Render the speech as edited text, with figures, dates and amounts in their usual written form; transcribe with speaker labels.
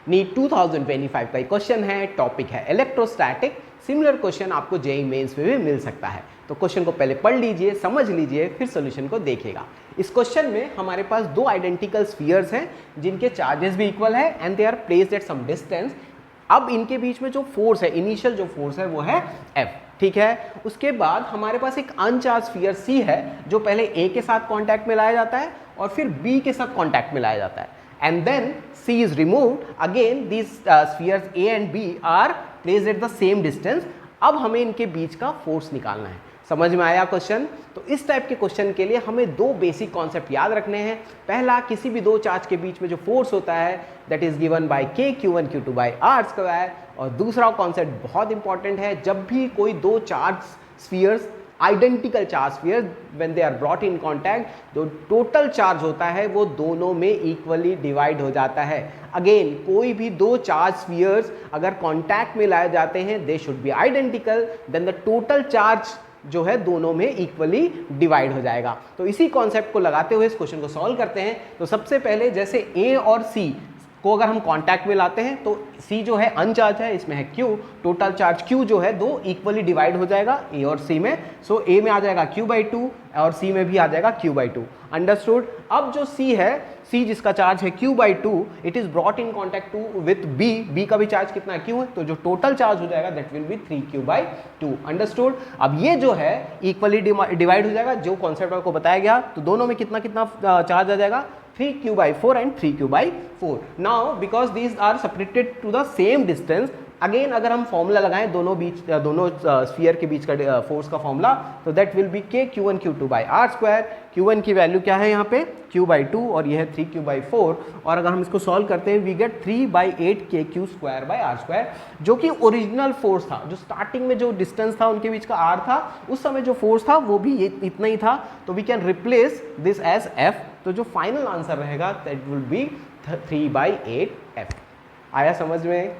Speaker 1: NEET 2025 का question है, topic है इलेक्ट्रोस्टैटिक। सिमिलर क्वेश्चन आपको जेईई मेंस में भी मिल सकता है। तो क्वेश्चन को पहले पढ़ लीजिए, समझ लीजिए, फिर सॉल्यूशन को देखिएगा। इस क्वेश्चन में हमारे पास दो आइडेंटिकल स्फीयर्स हैं जिनके चार्जेस भी इक्वल है and they are placed at some distance. अब इनके बीच में जो फोर्स है, इनिशियल जो फोर्स है वो है F, ठीक है। उसके बाद हमारे पास एक अनचार्ज स्फीयर C है जो पहले A के साथ कांटेक्ट में लाया जाता है और फिर B के साथ कांटेक्ट में लाया जाता है and then C is removed. Again these spheres A and B are placed at the same distance. अब हमें इनके बीच का फोर्स निकालना है। समझ में आया क्वेश्चन? तो इस टाइप के क्वेश्चन के लिए हमें दो बेसिक कॉन्सेप्ट याद रखने हैं। पहला, किसी भी दो चार्ज के बीच में जो फोर्स होता है that is given by K Q1 Q2 by R square. और दूसरा कॉन्सेप्ट बहुत इंपॉर्टेंट है, जब भी कोई दो charge spheres, identical charge sphere when they are brought in contact, जो टोटल चार्ज होता है वो दोनों में इक्वली डिवाइड हो जाता है। अगेन, कोई भी दो चार्ज स्फीयर्स अगर कांटेक्ट में लाए जाते हैं they should be identical, then the total charge जो है दोनों में इक्वली डिवाइड हो जाएगा। तो इसी कॉन्सेप्ट को लगाते हुए इस क्वेश्चन को सॉल्व करते हैं। तो सबसे पहले जैसे A और C को अगर हम कांटेक्ट में लाते हैं तो C जो है अनचार्ज है, इसमें है Q, टोटल चार्ज Q जो है दो इक्वली डिवाइड हो जाएगा A और C में। सो A में आ जाएगा Q/2 और C में भी आ जाएगा Q/2। अंडरस्टूड? अब जो C है, C जिसका चार्ज है Q/2, it is brought in contact to with B का भी चार्ज कितना है, Q है, तो जो टोटल चार्ज हो जाएगा that will B 3Q/2। Understood? अब ये जो है इक्वली डिवाइड हो जाएगा, जो कॉन्सेप्ट आपको बताया गया, तो दोनों में कितना कितना चार्ज आ जाएगा, 3Q/4 and 3Q/4। Now because these are separated to the same distance, again अगर हम फॉर्मूला लगाएं दोनों स्फीयर के बीच का फोर्स का फॉर्मूला, तो that will B K Q1 Q2 by R square. Q1 की वैल्यू क्या है यहाँ पे, Q/2 और ये है 3Q/4। और अगर हम इसको सॉल्व करते हैं we get 3/8 KQ square by R square, जो कि ओरिजिनल फोर्स था, जो स्टार्टिंग में जो डिस्टेंस था उनके बीच का R था, उस समय जो फोर्स था वो भी इतना ही था। तो we can replace this as F। तो जो फाइनल आंसर रहेगा दैट विल बी 3/8 F। आया समझ में?